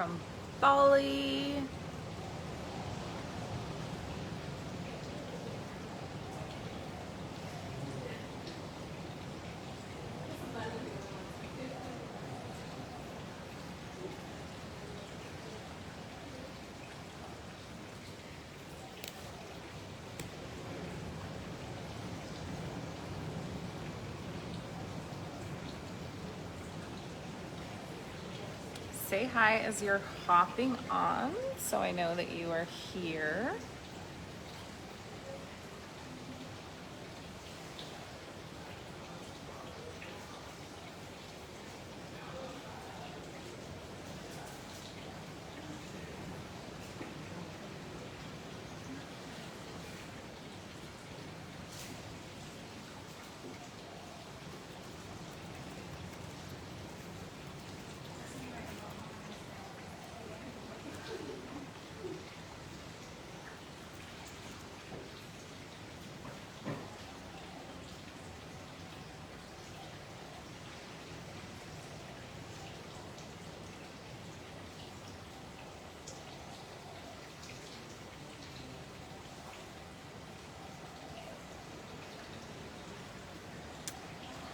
from Bali. Say hi as you're hopping on, so I know that you are here.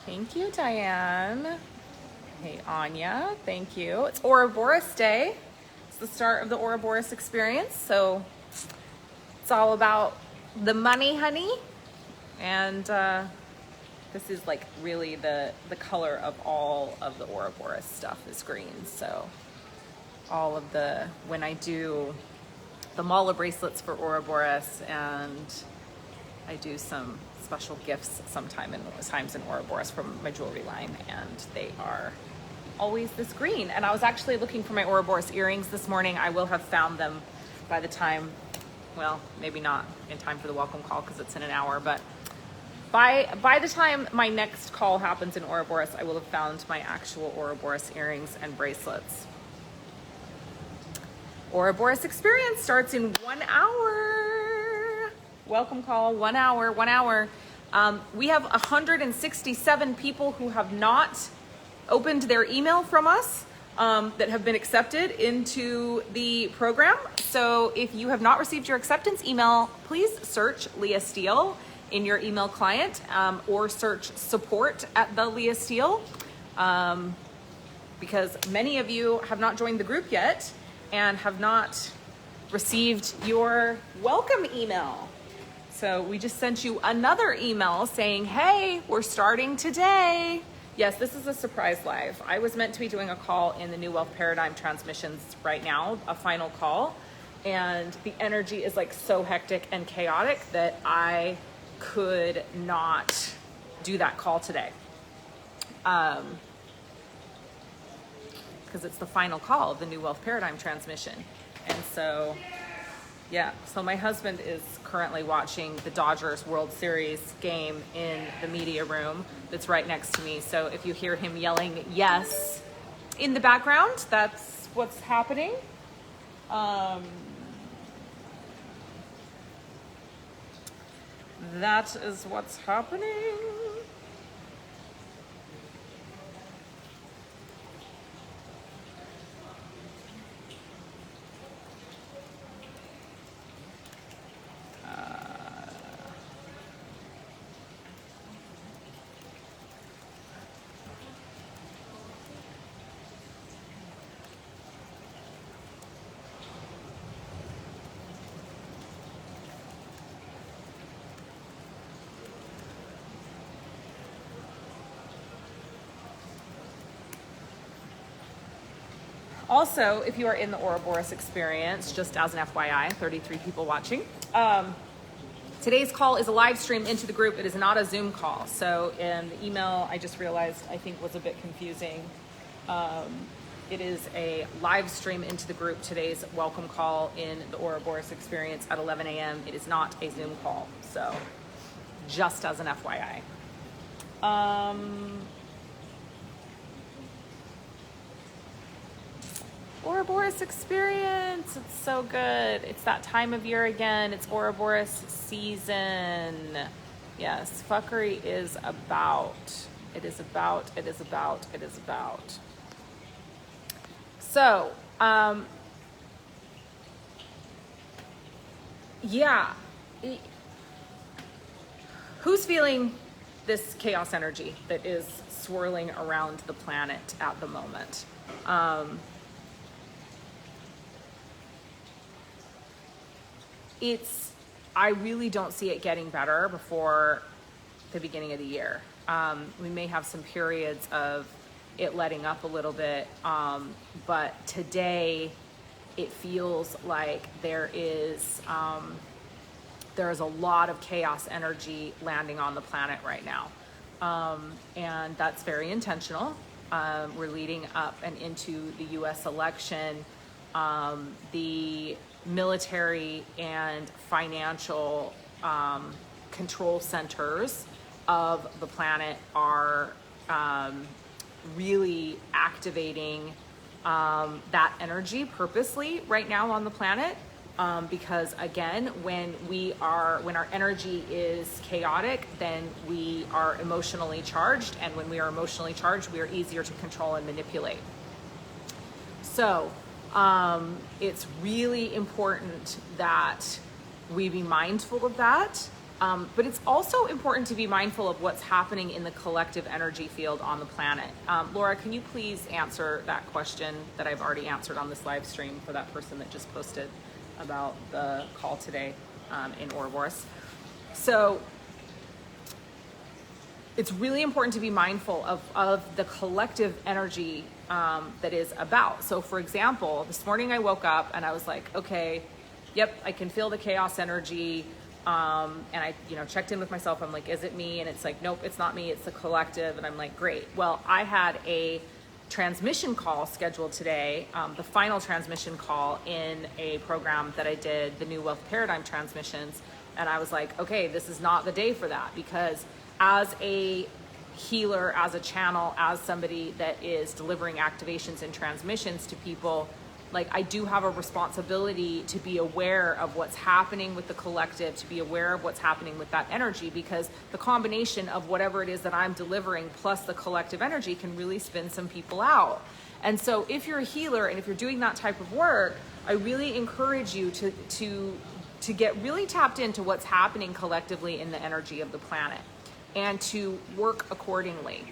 Thank you, Diane. Hey, Anya, thank you. It's Ouroboros Day. It's the start of the Ouroboros experience, so it's all about the money, honey. And this is like really the color of all of the Ouroboros stuff is green. So all of the, when I do the mala bracelets for Ouroboros, and I do some special gifts sometimes in Ouroboros from my jewelry line, and they are always this green. And I was actually looking for my Ouroboros earrings this morning. I will have found them by the time, well, maybe not in time for the welcome call because it's in an hour, but by the time my next call happens in Ouroboros, I will have found my actual Ouroboros earrings and bracelets. Ouroboros experience starts in 1 hour. Welcome call, 1 hour. We have 167 people who have not opened their email from us that have been accepted into the program. So if you have not received your acceptance email, please search Leah Steele in your email client, or search support at the Leah Steele, because many of you have not joined the group yet and have not received your welcome email. So we just sent you another email saying, hey, we're starting today. Yes, this is a surprise live. I was meant to be doing a call in the New Wealth Paradigm transmissions right now, a final call. And the energy is like so hectic and chaotic that I could not do that call today. Because it's the final call of the New Wealth Paradigm transmission. And so, yeah, so my husband is currently watching the Dodgers World Series game in the media room that's right next to me. So if you hear him yelling yes in the background, that's what's happening. That is what's happening. Also, if you are in the Ouroboros experience, just as an FYI, 33 people watching, today's call is a live stream into the group. It is not a Zoom call. So in the email, I just realized I think was a bit confusing. It is a live stream into the group. Today's welcome call in the Ouroboros experience at 11 a.m. It is not a Zoom call. So just as an FYI. Ouroboros experience, it's so good. It's that time of year again. It's Ouroboros season. Yes, fuckery is about. It is about. So Yeah. Who's feeling this chaos energy that is swirling around the planet at the moment? I really don't see it getting better before the beginning of the year. We may have some periods of it letting up a little bit, but today it feels like there's a lot of chaos energy landing on the planet right now. And that's very intentional. We're leading up and into the US election. The military and financial control centers of the planet are really activating that energy purposely right now on the planet. Because again, when our energy is chaotic, then we are emotionally charged, and when we are emotionally charged, we are easier to control and manipulate. So it's really important that we be mindful of that, but it's also important to be mindful of what's happening in the collective energy field on the planet. Laura, can you please answer that question that I've already answered on this live stream for that person that just posted about the call today in Ouroboros? So it's really important to be mindful of the collective energy that is about. So for example, this morning I woke up and I was like, okay, yep, I can feel the chaos energy. And I, checked in with myself. I'm like, is it me? And it's like, nope, it's not me. It's the collective. And I'm like, great. Well, I had a transmission call scheduled today, the final transmission call in a program that I did, the New Wealth Paradigm transmissions. And I was like, okay, this is not the day for that, because as a healer, as a channel, as somebody that is delivering activations and transmissions to people, like I do have a responsibility to be aware of what's happening with the collective, to be aware of what's happening with that energy, because the combination of whatever it is that I'm delivering plus the collective energy can really spin some people out. And so if you're a healer and if you're doing that type of work, I really encourage you to get really tapped into what's happening collectively in the energy of the planet and to work accordingly.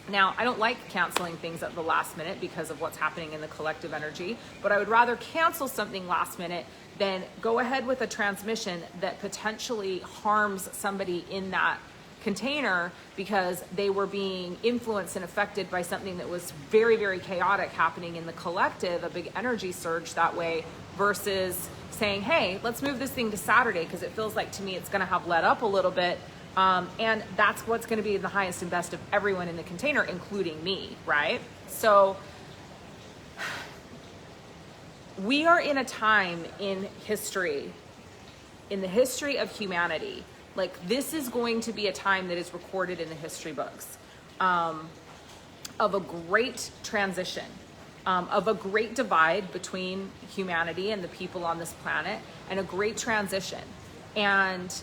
Now, I don't like canceling things at the last minute because of what's happening in the collective energy, but I would rather cancel something last minute than go ahead with a transmission that potentially harms somebody in that container because they were being influenced and affected by something that was very, very chaotic happening in the collective, a big energy surge that way, versus saying, hey, let's move this thing to Saturday because it feels like to me it's going to have let up a little bit. And that's what's going to be the highest and best of everyone in the container, including me, right? So we are in a time in history, in the history of humanity, like this is going to be a time that is recorded in the history books, of a great transition, of a great divide between humanity and the people on this planet, and a great transition. And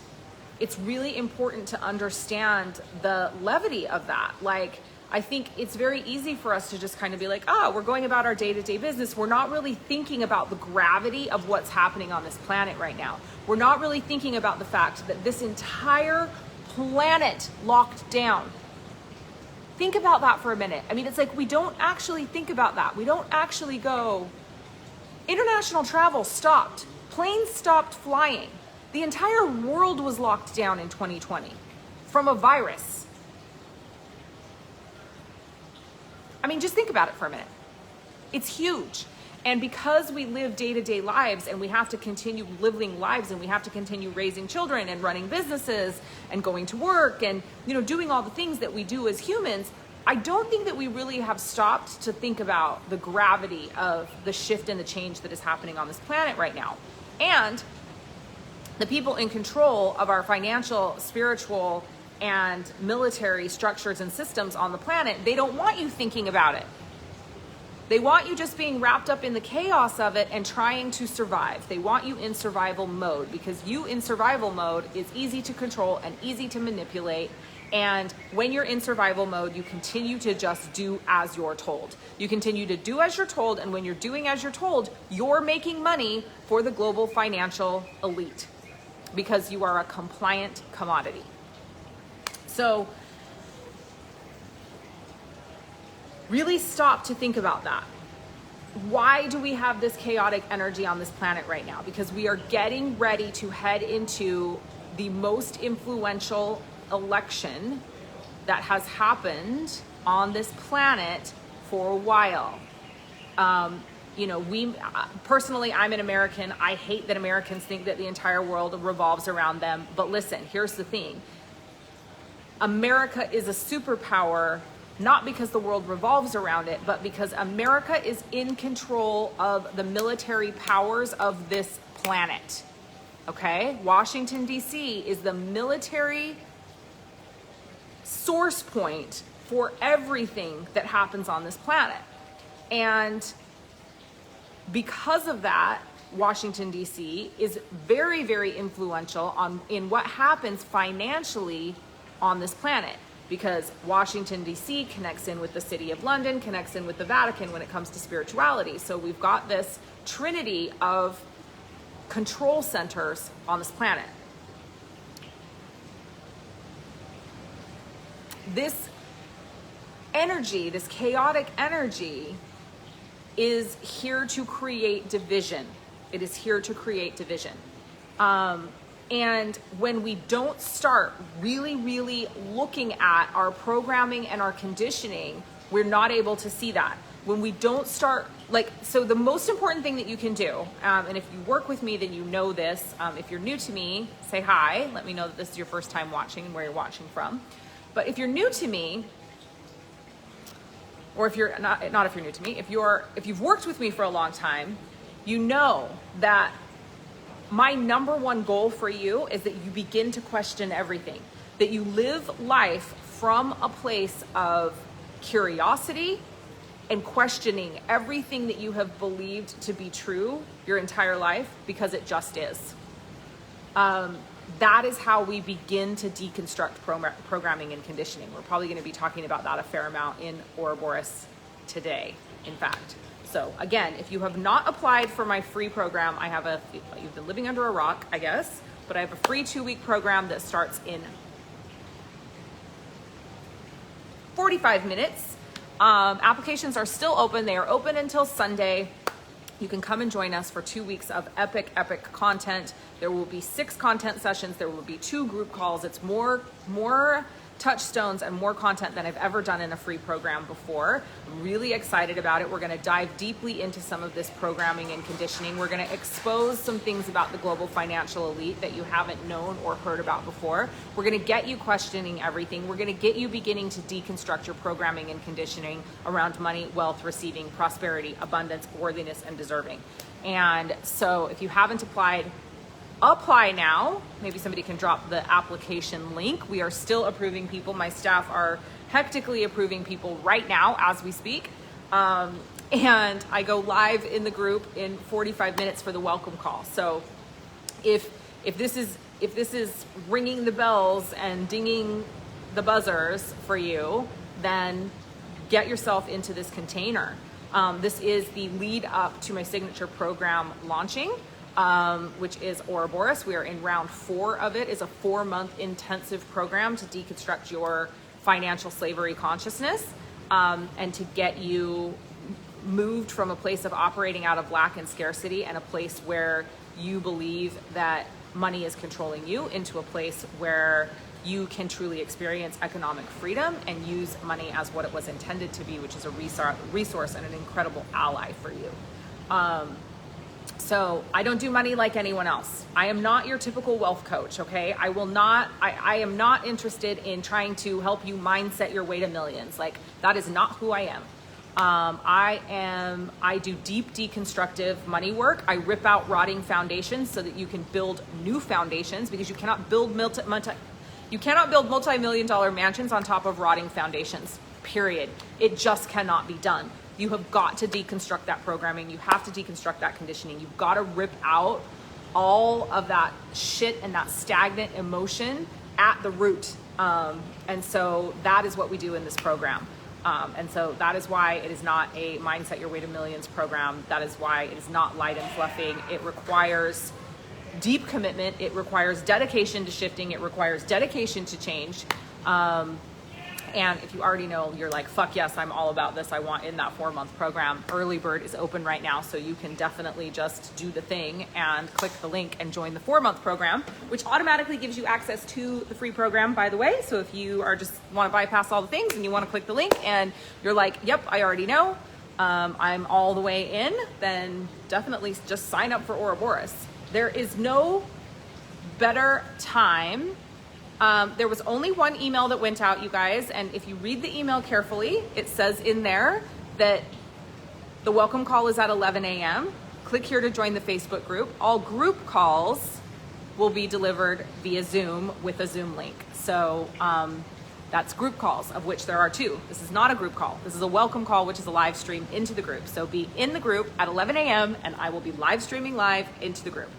it's really important to understand the levity of that. Like, I think it's very easy for us to just kind of be like, oh, we're going about our day-to-day business. We're not really thinking about the gravity of what's happening on this planet right now. We're not really thinking about the fact that this entire planet locked down. Think about that for a minute. I mean, it's like we don't actually think about that. We don't actually go, international travel stopped. Planes stopped flying. The entire world was locked down in 2020 from a virus. I mean, just think about it for a minute. It's huge. And because we live day-to-day lives and we have to continue living lives and we have to continue raising children and running businesses and going to work and, doing all the things that we do as humans, I don't think that we really have stopped to think about the gravity of the shift and the change that is happening on this planet right now. And the people in control of our financial, spiritual, and military structures and systems on the planet, they don't want you thinking about it. They want you just being wrapped up in the chaos of it and trying to survive. They want you in survival mode, because you in survival mode is easy to control and easy to manipulate, And when you're in survival mode, you continue to just do as you're told. You continue to do as you're told, and when you're doing as you're told, you're making money for the global financial elite because you are a compliant commodity. So really stop to think about that. Why do we have this chaotic energy on this planet right now? Because we are getting ready to head into the most influential election that has happened on this planet for a while. Personally, I'm an American. I hate that Americans think that the entire world revolves around them. But listen, here's the thing. America is a superpower, not because the world revolves around it, but because America is in control of the military powers of this planet. Okay? Washington, D.C. is the military source point for everything that happens on this planet. And because of that, Washington, D.C. is very, very influential in what happens financially on this planet. Because Washington, D.C. connects in with the City of London, connects in with the Vatican when it comes to spirituality. So we've got this trinity of control centers on this planet. This energy, this chaotic energy, is here to create division. It is here to create division. And when we don't start really, really looking at our programming and our conditioning, we're not able to see that. When we don't start, so the most important thing that you can do, and if you work with me, then you know this. If you're new to me, say hi. Let me know that this is your first time watching and where you're watching from. But if you're new to me, or if you're not if you're new to me, if you've worked with me for a long time, you know that my number one goal for you is that you begin to question everything, that you live life from a place of curiosity and questioning everything that you have believed to be true your entire life because it just is. That is how we begin to deconstruct programming and conditioning. We're probably going to be talking about that a fair amount in Ouroboros today, in fact. So again, if you have not applied for my free program, you've been living under a rock, I guess, but I have a free 2-week program that starts in 45 minutes. Applications are still open. They are open until Sunday. You can come and join us for 2 weeks of epic content. There will be 6 content sessions. There will be 2 group calls. It's more touchstones and more content than I've ever done in a free program before. I'm really excited about it. We're going to dive deeply into some of this programming and conditioning. We're going to expose some things about the global financial elite that you haven't known or heard about before. We're going to get you questioning everything. We're going to get you beginning to deconstruct your programming and conditioning around money, wealth, receiving, prosperity, abundance, worthiness, and deserving. And so if you haven't applied, apply now. Maybe somebody can drop the application link. We are still approving people. My staff are hectically approving people right now as we speak. And I go live in the group in 45 minutes for the welcome call. So if this is ringing the bells and dinging the buzzers for you, then get yourself into this container. This is the lead up to my signature program launching. Which is Ouroboros. We are in round 4 of it. It's a 4-month intensive program to deconstruct your financial slavery consciousness and to get you moved from a place of operating out of lack and scarcity and a place where you believe that money is controlling you into a place where you can truly experience economic freedom and use money as what it was intended to be, which is a resource and an incredible ally for you. So I don't do money like anyone else. I am not your typical wealth coach, okay? I am not interested in trying to help you mindset your way to millions. That is not who I am. I do deep deconstructive money work. I rip out rotting foundations so that you can build new foundations, because you cannot build multi-million dollar mansions on top of rotting foundations, period. It just cannot be done. You have got to deconstruct that programming. You have to deconstruct that conditioning. You've got to rip out all of that shit and that stagnant emotion at the root. And so that is what we do in this program. And so that is why it is not a Mindset Your Way to Millions program. That is why it is not light and fluffing. It requires deep commitment. It requires dedication to shifting. It requires dedication to change. And if you already know, you're like, fuck yes, I'm all about this. I want in that 4-month program. Early Bird is open right now, so you can definitely just do the thing and click the link and join the 4-month program, which automatically gives you access to the free program, by the way. So if you are just want to bypass all the things and you want to click the link and you're like, yep, I already know, I'm all the way in, then definitely just sign up for Ouroboros. There is no better time. There was only one email that went out, you guys, and if you read the email carefully, it says in there that the welcome call is at 11 a.m. Click here to join the Facebook group. All group calls will be delivered via Zoom with a Zoom link. So that's group calls, of which there are 2. This is not a group call. This is a welcome call, which is a live stream into the group. So be in the group at 11 a.m. and I will be live streaming live into the group.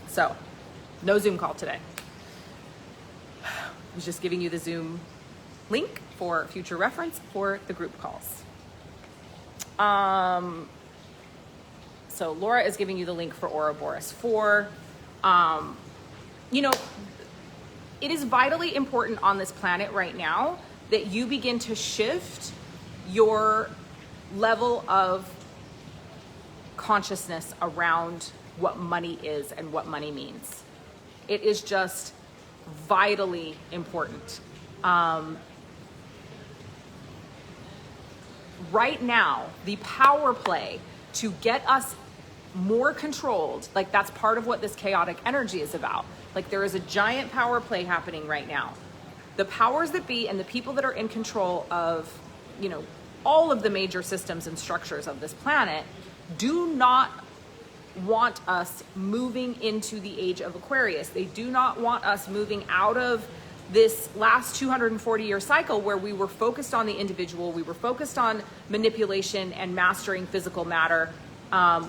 So no Zoom call today. I was just giving you the Zoom link for future reference for the group calls. So Laura is giving you the link for Ouroboros 4. You know, it is vitally important on this planet right now that you begin to shift your level of consciousness around what money is and what money means. It is just vitally important. Right now, the power play to get us more controlled, like that's part of what this chaotic energy is about. Like there is a giant power play happening right now. The powers that be and the people that are in control of, you know, all of the major systems and structures of this planet do not want us moving into the age of Aquarius. They do not want us moving out of this last 240-year cycle where we were focused on the individual, we were focused on manipulation and mastering physical matter,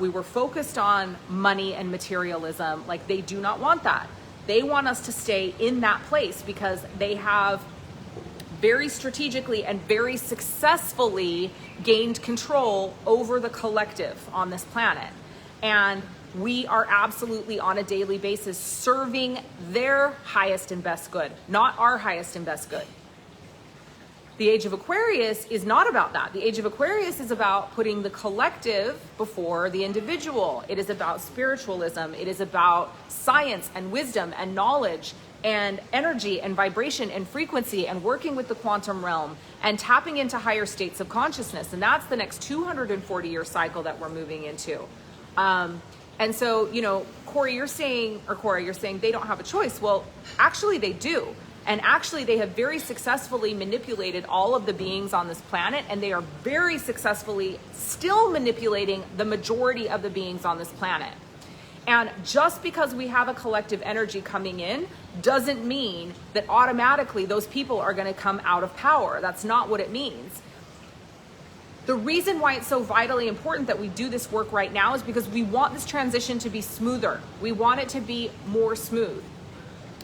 we were focused on money and materialism. Like they do not want that. They want us to stay in that place because they have very strategically and very successfully gained control over the collective on this planet. And we are absolutely on a daily basis serving their highest and best good, not our highest and best good. The Age of Aquarius is not about that. The Age of Aquarius is about putting the collective before the individual. It is about spiritualism. It is about science and wisdom and knowledge and energy and vibration and frequency and working with the quantum realm and tapping into higher states of consciousness. And that's the next 240-year cycle that we're moving into. And so, you know, Cora, you're saying they don't have a choice. Well, actually they do. And actually they have very successfully manipulated all of the beings on this planet, and they are very successfully still manipulating the majority of the beings on this planet. And just because we have a collective energy coming in doesn't mean that automatically those people are going to come out of power. That's not what it means. The reason why it's so vitally important that we do this work right now is because we want this transition to be smoother. We want it to be more smooth.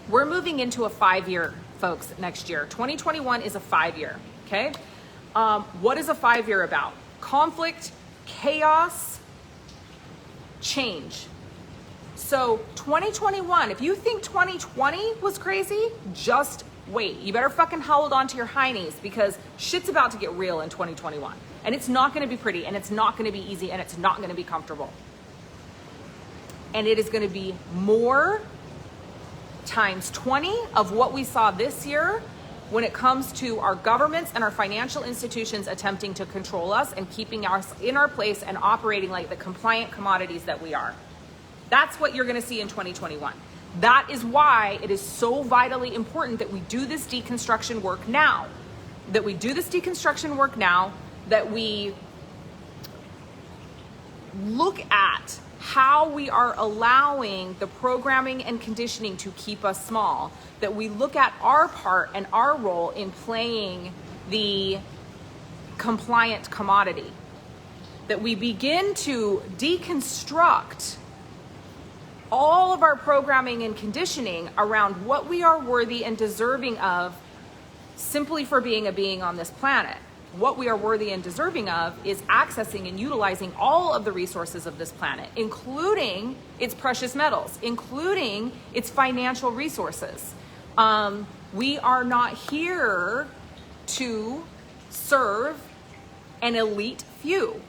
We're moving into a 5-year, folks, next year. 2021 is a 5-year, okay? What is a 5-year about? Conflict, chaos, change. So 2021, if you think 2020 was crazy, just wait. You better fucking hold on to your high knees because shit's about to get real in 2021. And it's not gonna be pretty, and it's not gonna be easy, and it's not gonna be comfortable. And it is gonna be more times 20 of what we saw this year when it comes to our governments and our financial institutions attempting to control us and keeping us in our place and operating like the compliant commodities that we are. That's what you're gonna see in 2021. That is why it is so vitally important that we do this deconstruction work now. That we look at how we are allowing the programming and conditioning to keep us small, that we look at our part and our role in playing the compliant commodity, that we begin to deconstruct all of our programming and conditioning around what we are worthy and deserving of simply for being a being on this planet. What we are worthy and deserving of is accessing and utilizing all of the resources of this planet, including its precious metals, including its financial resources. We are not here to serve an elite few.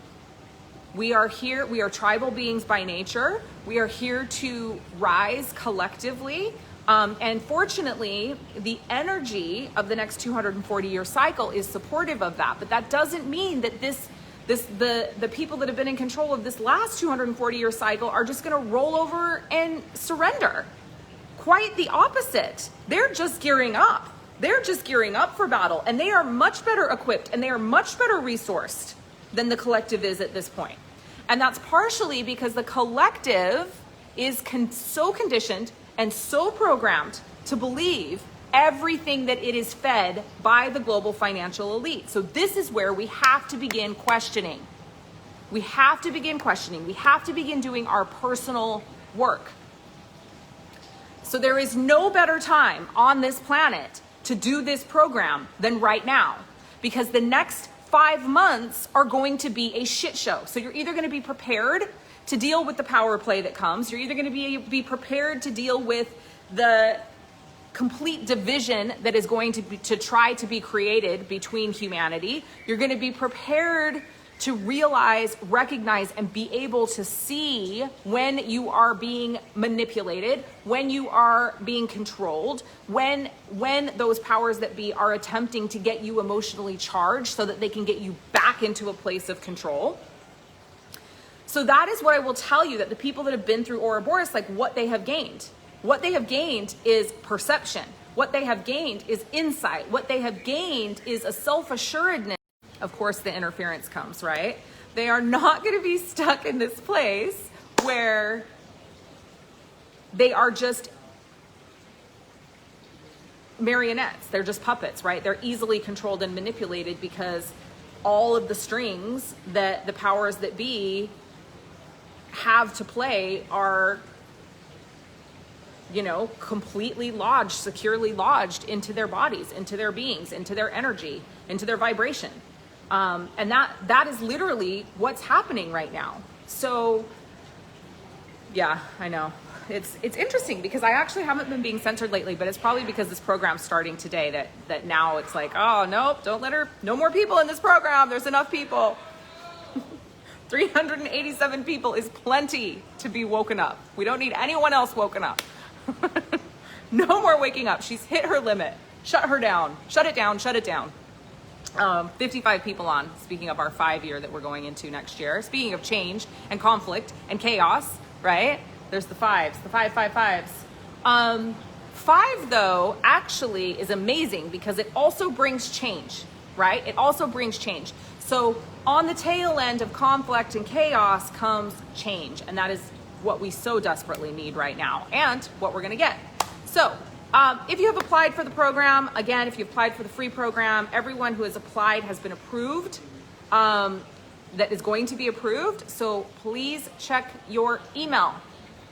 We are here, we are tribal beings by nature. We are here to rise collectively. And fortunately, the energy of the next 240-year cycle is supportive of that. But that doesn't mean that the people that have been in control of this last 240-year cycle are just going to roll over and surrender. Quite the opposite. They're just gearing up. They're just gearing up for battle, and they are much better equipped and they are much better resourced than the collective is at this point. And that's partially because the collective is so conditioned and so programmed to believe everything that it is fed by the global financial elite. So this is where we have to begin questioning. We have to begin questioning. We have to begin doing our personal work. So there is no better time on this planet to do this program than right now, because the next 5 months are going to be a shit show. So you're either going to be prepared to deal with the power play that comes. You're either going to be prepared to deal with the complete division that is going to try to be created between humanity. You're going to be prepared to realize, recognize, and be able to see when you are being manipulated, when you are being controlled, when those powers that be are attempting to get you emotionally charged so that they can get you back into a place of control. So that is what I will tell you, that the people that have been through Ouroboros, like what they have gained. What they have gained is perception. What they have gained is insight. What they have gained is a self-assuredness. Of course, the interference comes, right? They are not going to be stuck in this place where they are just marionettes. They're just puppets, right? They're easily controlled and manipulated because all of the strings that the powers that be have to play are, completely lodged, securely lodged into their bodies, into their beings, into their energy, into their vibration. And that is literally what's happening right now. So yeah, I know it's interesting because I actually haven't been being censored lately, but it's probably because this program's starting today that now it's like, oh, nope, don't let her, no more people in this program. There's enough people. 387 people is plenty to be woken up. We don't need anyone else woken up. No more waking up. She's hit her limit. Shut her down. Shut it down. Shut it down. 55 people on, speaking of our 5-year that we're going into next year. Speaking of change and conflict and chaos, right? There's the fives, the 555s. 5, though, actually is amazing because it also brings change, right? It also brings change. So on the tail end of conflict and chaos comes change. And that is what we so desperately need right now and what we're going to get. So if you have applied for the program, again, if you applied for the free program, everyone who has applied has been approved, that is going to be approved. So please check your email.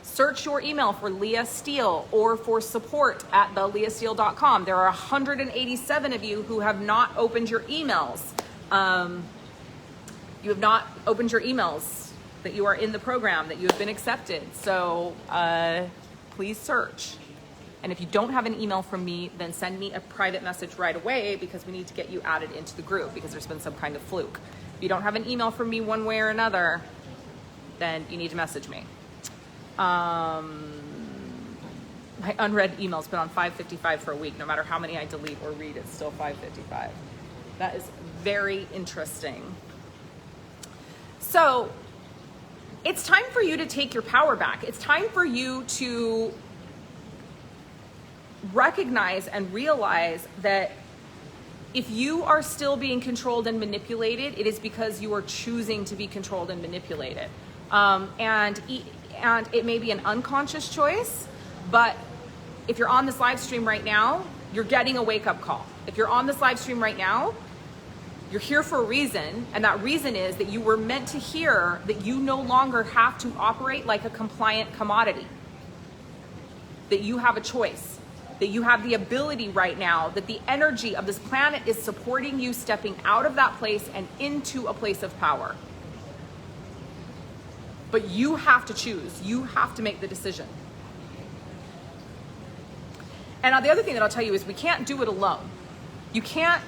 Search your email for Leah Steele or for support at theleahsteele.com. There are 187 of you who have not opened your emails. You have not opened your emails that you are in the program, that you have been accepted. So please search. And if you don't have an email from me, then send me a private message right away because we need to get you added into the group because there's been some kind of fluke. If you don't have an email from me one way or another, then you need to message me. My unread email's been on 555 for a week. No matter how many I delete or read, it's still 555. That is very interesting. So it's time for you to take your power back. It's time for you to recognize and realize that if you are still being controlled and manipulated, it is because you are choosing to be controlled and manipulated. And it may be an unconscious choice, but if you're on this live stream right now, you're getting a wake-up call. If you're on this live stream right now, you're here for a reason, and that reason is that you were meant to hear that you no longer have to operate like a compliant commodity. that you have a choice, that you have the ability right now, that the energy of this planet is supporting you stepping out of that place and into a place of power. But you have to choose. You have to make the decision. And the other thing that I'll tell you is we can't do it alone. You can't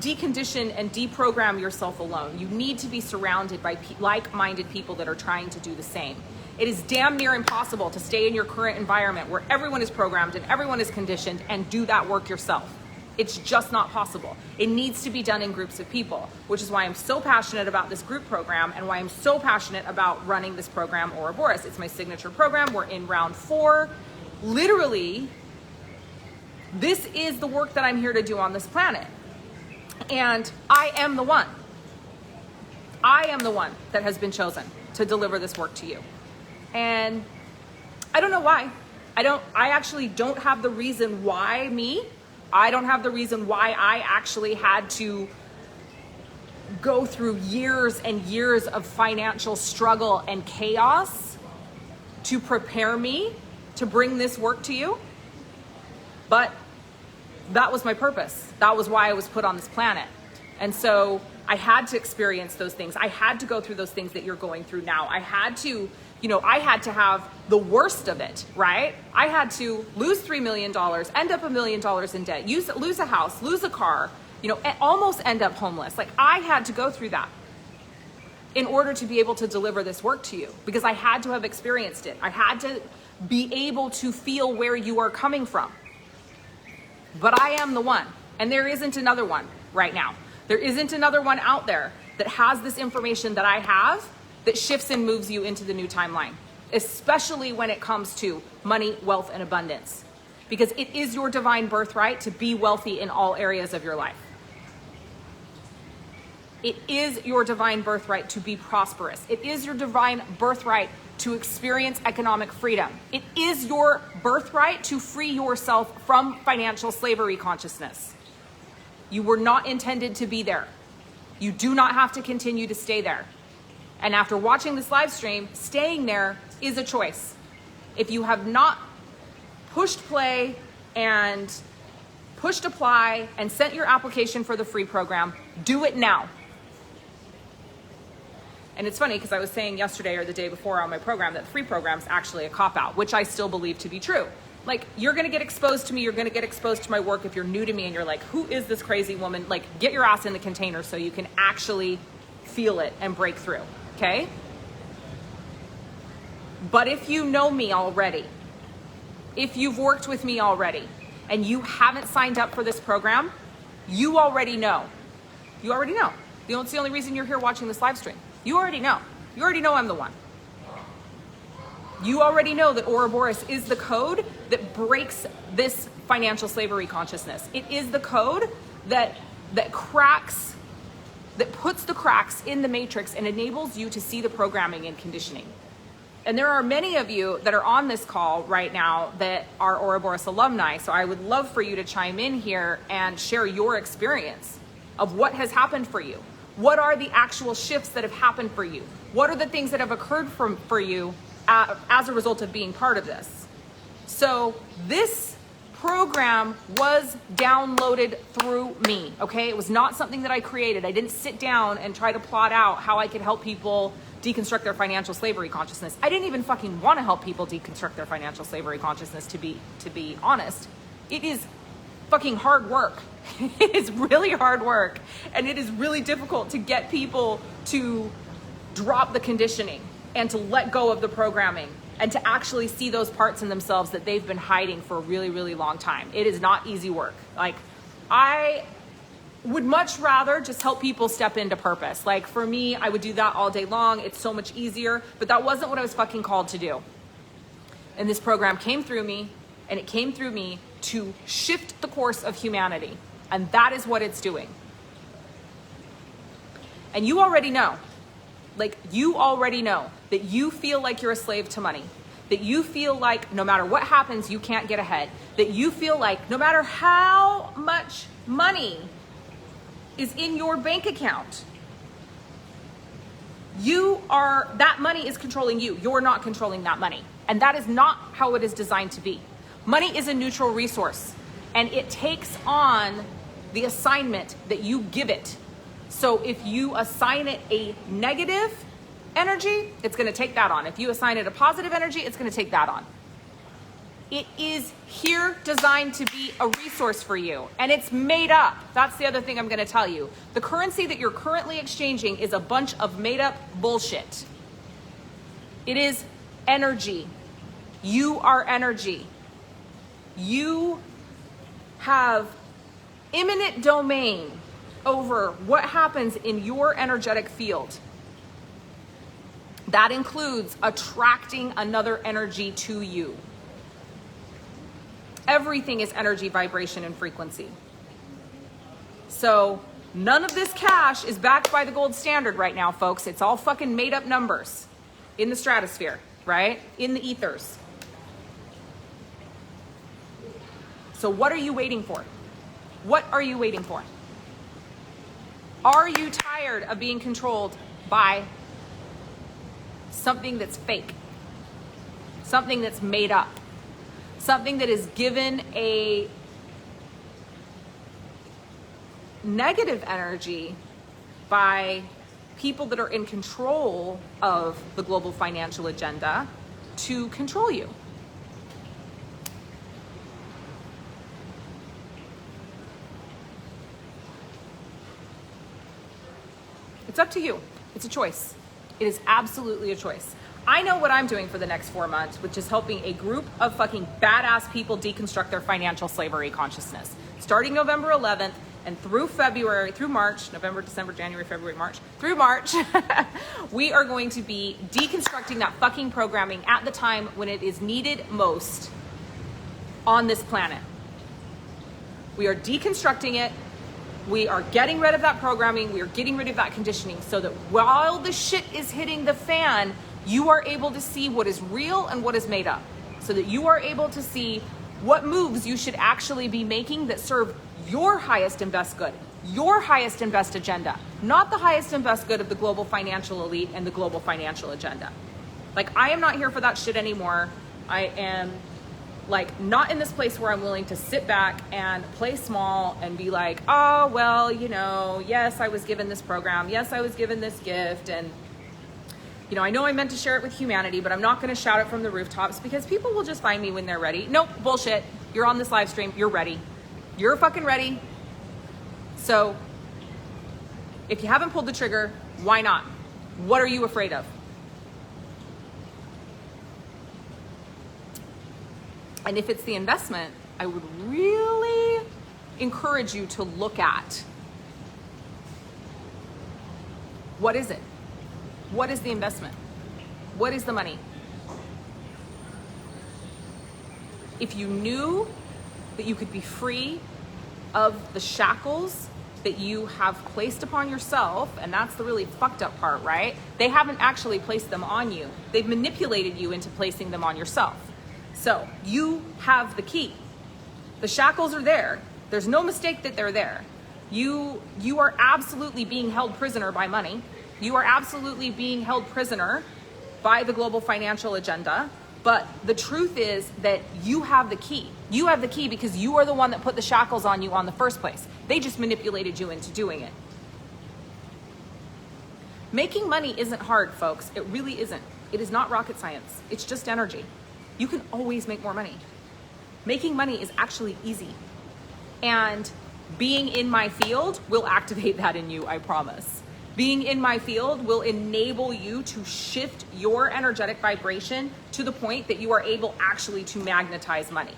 decondition and deprogram yourself alone. You need to be surrounded by like-minded people that are trying to do the same. It is damn near impossible to stay in your current environment where everyone is programmed and everyone is conditioned and do that work yourself. It's just not possible. It needs to be done in groups of people, which is why I'm so passionate about this group program and why I'm so passionate about running this program, Ouroboros. It's my signature program. We're in round 4. Literally, this is the work that I'm here to do on this planet. And I am the one. I am the one that has been chosen to deliver this work to you. And I don't know why. I actually don't have the reason why me. I don't have the reason why I actually had to go through years and years of financial struggle and chaos to prepare me to bring this work to you. But that was my purpose. That was why I was put on this planet. And so I had to experience those things. I had to go through those things that you're going through now. I had to have the worst of it, right? I had to lose $3 million, end up $1 million in debt, lose a house, lose a car, almost end up homeless. Like, I had to go through that in order to be able to deliver this work to you, because I had to have experienced it. I had to be able to feel where you are coming from. But I am the one, and there isn't another one right now. There isn't another one out there that has this information that I have that shifts and moves you into the new timeline, especially when it comes to money, wealth, and abundance, because it is your divine birthright to be wealthy in all areas of your life. It is your divine birthright to be prosperous. It is your divine birthright to experience economic freedom. It is your birthright to free yourself from financial slavery consciousness. You were not intended to be there. You do not have to continue to stay there. And after watching this live stream, staying there is a choice. If you have not pushed play and pushed apply and sent your application for the free program, do it now. And it's funny because I was saying yesterday or the day before on my program that the free program is actually a cop-out, which I still believe to be true. Like, you're going to get exposed to me, you're going to get exposed to my work if you're new to me and you're like, who is this crazy woman? Like, get your ass in the container so you can actually feel it and break through. Okay? But if you know me already, if you've worked with me already, and you haven't signed up for this program, you already know. You already know. It's the only reason you're here watching this live stream. You already know. You already know I'm the one. You already know that Ouroboros is the code that breaks this financial slavery consciousness. It is the code that cracks, that puts the cracks in the matrix and enables you to see the programming and conditioning. And there are many of you that are on this call right now that are Ouroboros alumni, so I would love for you to chime in here and share your experience of what has happened for you. What are the actual shifts that have happened for you? What are the things that have occurred for you as a result of being part of this? So this program was downloaded through me, okay? It was not something that I created. I didn't sit down and try to plot out how I could help people deconstruct their financial slavery consciousness. I didn't even fucking want to help people deconstruct their financial slavery consciousness, to be honest. It is fucking hard work. It is really hard work, and it is really difficult to get people to drop the conditioning and to let go of the programming and to actually see those parts in themselves that they've been hiding for a really, really long time. It is not easy work. Like, I would much rather just help people step into purpose. Like, for me, I would do that all day long. It's so much easier, but that wasn't what I was fucking called to do. And this program came through me, and it came through me to shift the course of humanity. And that is what it's doing. And you already know, that you feel like you're a slave to money, that you feel like no matter what happens, you can't get ahead, that you feel like no matter how much money is in your bank account, that money is controlling you. You're not controlling that money. And that is not how it is designed to be. Money is a neutral resource, and it takes on the assignment that you give it. So if you assign it a negative energy, it's going to take that on. If you assign it a positive energy, it's going to take that on. It is here designed to be a resource for you, and it's made up. That's the other thing I'm going to tell you. The currency that you're currently exchanging is a bunch of made up bullshit. It is energy. You are energy. You have imminent domain over what happens in your energetic field. That includes attracting another energy to you. Everything is energy, vibration, and frequency. So none of this cash is backed by the gold standard right now, folks. It's all fucking made up numbers in the stratosphere, right? In the ethers. So what are you waiting for? What are you waiting for? Are you tired of being controlled by something that's fake? Something that's made up? Something that is given a negative energy by people that are in control of the global financial agenda to control you? It's up to you. It's a choice. It is absolutely a choice. I know what I'm doing for the next 4 months, which is helping a group of fucking badass people deconstruct their financial slavery consciousness. Starting November 11th and through February, through March, November, December, January, February, March, through March, we are going to be deconstructing that fucking programming at the time when it is needed most on this planet. We are deconstructing it. We are getting rid of that programming. We are getting rid of that conditioning so that while the shit is hitting the fan, you are able to see what is real and what is made up, so that you are able to see what moves you should actually be making that serve your highest and best good, your highest and best agenda, not the highest and best good of the global financial elite and the global financial agenda. Like, I am not here for that shit anymore. I am like not in this place where I'm willing to sit back and play small and be like, oh, well, you know, yes, I was given this program. Yes, I was given this gift. And you know I meant to share it with humanity, but I'm not going to shout it from the rooftops because people will just find me when they're ready. Nope, bullshit. You're on this live stream. You're ready. You're fucking ready. So if you haven't pulled the trigger, why not? What are you afraid of? And if it's the investment, I would really encourage you to look at, what is it? What is the investment? What is the money? If you knew that you could be free of the shackles that you have placed upon yourself, and that's the really fucked up part, right? They haven't actually placed them on you. They've manipulated you into placing them on yourself. So you have the key. The shackles are there. There's no mistake that they're there. You are absolutely being held prisoner by money. You are absolutely being held prisoner by the global financial agenda. But the truth is that you have the key. You have the key because you are the one that put the shackles on you on the first place. They just manipulated you into doing it. Making money isn't hard, folks. It really isn't. It is not rocket science. It's just energy. You can always make more money. Making money is actually easy. And being in my field will activate that in you, I promise. Being in my field will enable you to shift your energetic vibration to the point that you are able actually to magnetize money.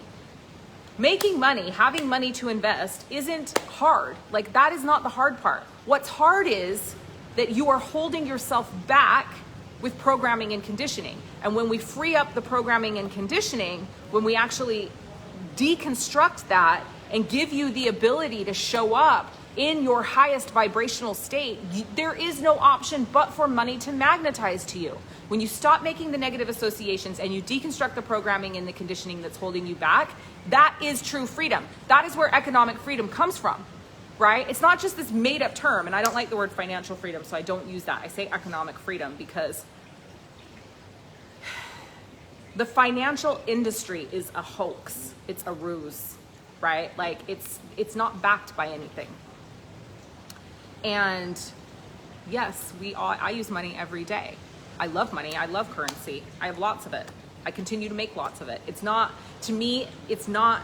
Making money, having money to invest isn't hard. Like, that is not the hard part. What's hard is that you are holding yourself back with programming and conditioning. And when we free up the programming and conditioning, when we actually deconstruct that and give you the ability to show up in your highest vibrational state, there is no option but for money to magnetize to you. When you stop making the negative associations and you deconstruct the programming and the conditioning that's holding you back, that is true freedom. That is where economic freedom comes from, right? It's not just this made up term, and I don't like the word financial freedom, so I don't use that. I say economic freedom because The financial industry is a hoax. It's a ruse, right? Like it's not backed by anything. And yes, I use money every day. I love money. I love currency. I have lots of it. I continue to make lots of it. It's not, to me, it's not,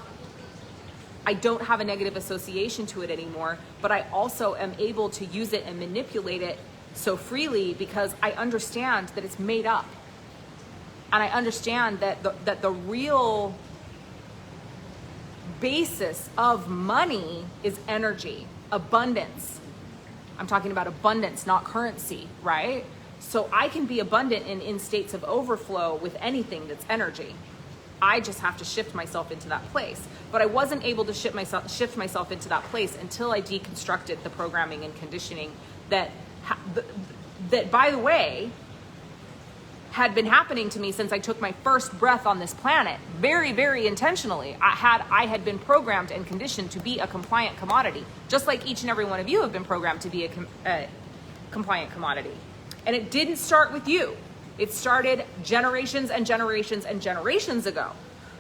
I don't have a negative association to it anymore, but I also am able to use it and manipulate it so freely because I understand that it's made up. And I understand that the real basis of money is energy, abundance. I'm talking about abundance, not currency, right? So I can be abundant in states of overflow with anything that's energy. I just have to shift myself into that place. But I wasn't able to shift myself into that place until I deconstructed the programming and conditioning that by the way, had been happening to me since I took my first breath on this planet, very, very intentionally. I had been programmed and conditioned to be a compliant commodity, just like each and every one of you have been programmed to be a compliant commodity. And it didn't start with you. It started generations and generations and generations ago.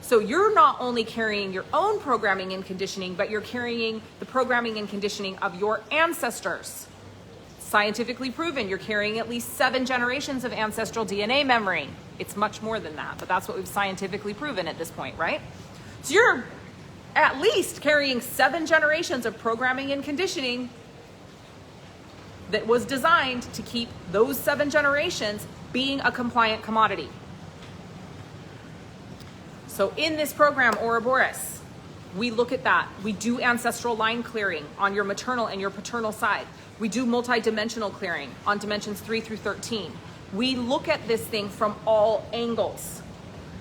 So you're not only carrying your own programming and conditioning, but you're carrying the programming and conditioning of your ancestors. Scientifically proven, you're carrying at least 7 generations of ancestral DNA memory. It's much more than that, but that's what we've scientifically proven at this point, right? So you're at least carrying 7 generations of programming and conditioning that was designed to keep those 7 generations being a compliant commodity. So in this program, Ouroboros, we look at that. We do ancestral line clearing on your maternal and your paternal side. We do multi-dimensional clearing on dimensions 3 through 13. We look at this thing from all angles.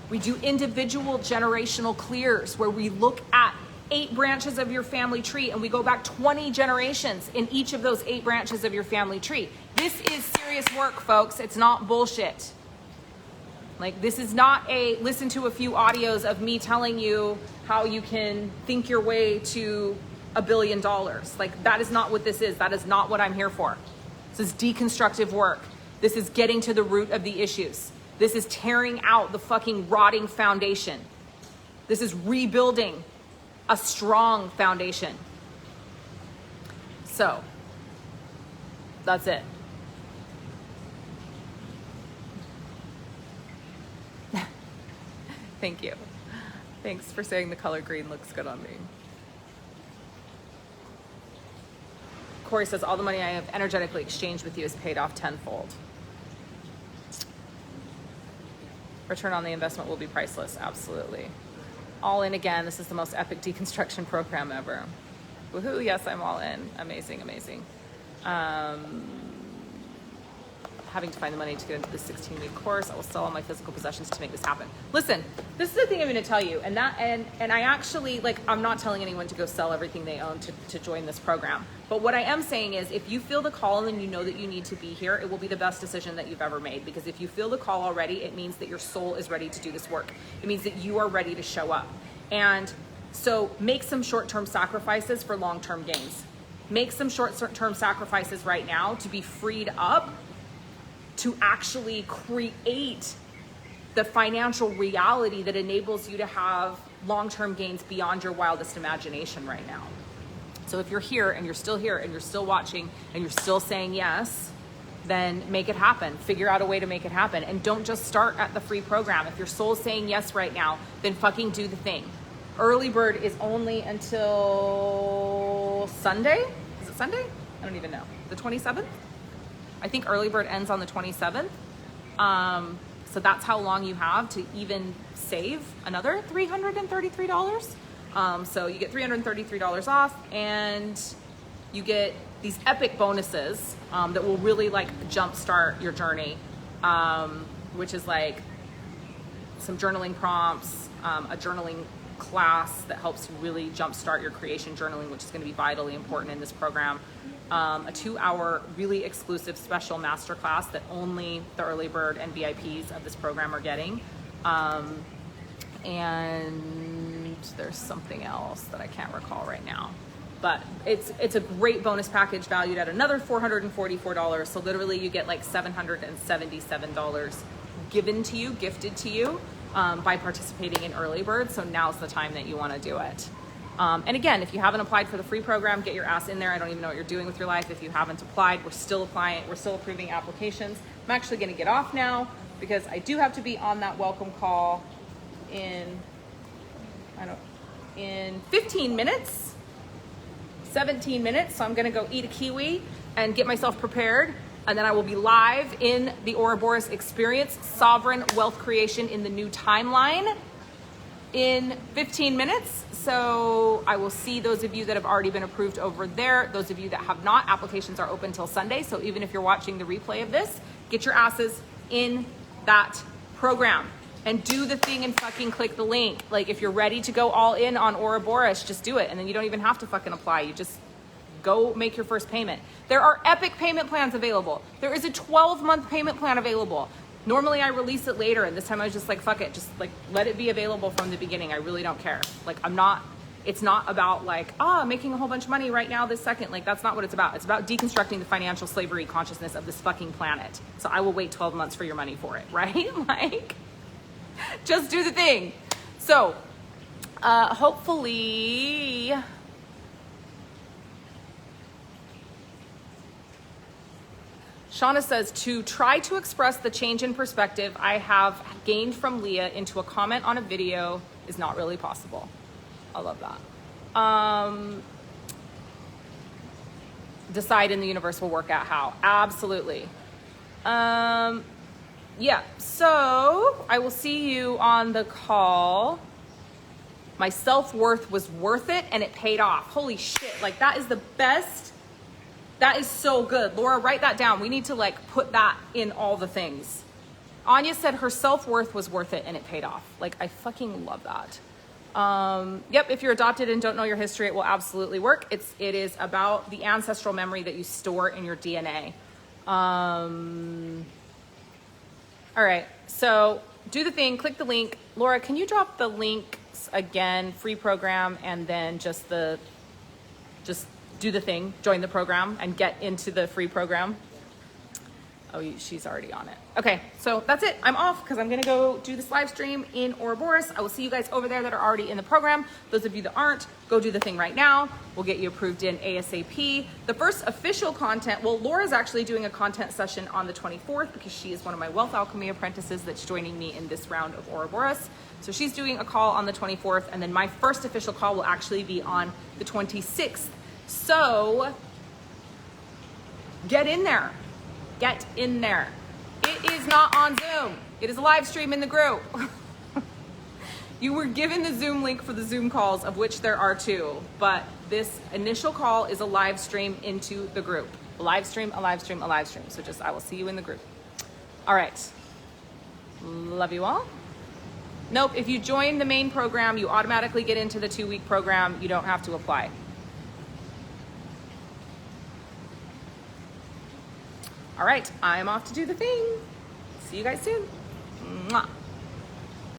We do individual generational clears where we look at 8 branches of your family tree and we go back 20 generations in each of those 8 branches of your family tree. This is serious work, folks. It's not bullshit. Like, this is not listen to a few audios of me telling you how you can think your way to $1 billion. Like, that is not what this is. That is not what I'm here for. This is deconstructive work. This is getting to the root of the issues. This is tearing out the fucking rotting foundation. This is rebuilding a strong foundation. So, that's it. Thank you. Thanks for saying the color green looks good on me. Corey says, all the money I have energetically exchanged with you is paid off tenfold. Return on the investment will be priceless. Absolutely. All in again. This is the most epic deconstruction program ever. Woohoo. Yes, I'm all in. Amazing, amazing. Having to find the money to get into this 16-week course. I will sell all my physical possessions to make this happen. Listen, this is the thing I'm going to tell you. And I actually, like, I'm not telling anyone to go sell everything they own to join this program. But what I am saying is, if you feel the call and you know that you need to be here, it will be the best decision that you've ever made. Because if you feel the call already, it means that your soul is ready to do this work. It means that you are ready to show up. And so make some short-term sacrifices for long-term gains. Make some short-term sacrifices right now to be freed up to actually create the financial reality that enables you to have long-term gains beyond your wildest imagination right now. So if you're here and you're still watching and you're still saying yes, then make it happen. Figure out a way to make it happen. And don't just start at the free program. If your soul's saying yes right now, then fucking do the thing. Early bird is only until Sunday. Is it Sunday? I don't even know. The 27th? I think early bird ends on the 27th. So that's how long you have to even save another $333. So you get $333 off, and you get these epic bonuses that will really like jumpstart your journey, which is like some journaling prompts, a journaling class that helps you really jumpstart your creation journaling, which is going to be vitally important in this program. A 2-hour really exclusive special masterclass that only the early bird and VIPs of this program are getting. And there's something else that I can't recall right now. But it's a great bonus package valued at another $444. So literally you get like $777 given to you, gifted to you. by participating in Early Bird. So now's the time that you want to do it. And again, if you haven't applied for the free program, get your ass in there. I don't even know what you're doing with your life. If you haven't applied, we're still applying. We're still approving applications. I'm actually going to get off now because I do have to be on that welcome call in 15 minutes, 17 minutes. So I'm going to go eat a kiwi and get myself prepared. And then I will be live in the Ouroboros Experience, Sovereign Wealth Creation in the New Timeline in 15 minutes. So I will see those of you that have already been approved over there. Those of you that have not, applications are open till Sunday. So even if you're watching the replay of this, get your asses in that program and do the thing and fucking click the link. Like if you're ready to go all in on Ouroboros, just do it. And then you don't even have to fucking apply. You just go make your first payment. There are epic payment plans available. There is a 12-month payment plan available. Normally I release it later, and this time I was just like, fuck it, just like let it be available from the beginning. I really don't care. Like it's not about like, making a whole bunch of money right now this second. Like that's not what it's about. It's about deconstructing the financial slavery consciousness of this fucking planet. So I will wait 12 months for your money for it, right? Like, just do the thing. So hopefully, Shauna says, to try to express the change in perspective I have gained from Leah into a comment on a video is not really possible. I love that. Decide and the universe will work out how. Absolutely. Yeah, so I will see you on the call. My self-worth was worth it and it paid off. Holy shit, like that is the best. That is so good. Laura, write that down. We need to like put that in all the things. Anya said her self-worth was worth it and it paid off. Like I fucking love that. Yep, if you're adopted and don't know your history, it will absolutely work. It is about the ancestral memory that you store in your DNA. All right, so do the thing, click the link. Laura, can you drop the links again, free program, and then just do the thing, join the program and get into the free program. Oh, she's already on it. Okay, so that's it. I'm off because I'm gonna go do this live stream in Ouroboros. I will see you guys over there that are already in the program. Those of you that aren't, go do the thing right now. We'll get you approved in ASAP. The first official content, well, Laura's actually doing a content session on the 24th because she is one of my Wealth Alchemy apprentices that's joining me in this round of Ouroboros. So she's doing a call on the 24th, and then my first official call will actually be on the 26th. So get in there. Get in there. It is not on Zoom. It is a live stream in the group. You were given the Zoom link for the Zoom calls, of which there are 2, but this initial call is a live stream into the group. A live stream, a live stream, a live stream. So I will see you in the group. All right. Love you all. Nope, if you join the main program, you automatically get into the 2-week program. You don't have to apply. All right, I'm off to do the thing. See you guys soon. Mwah.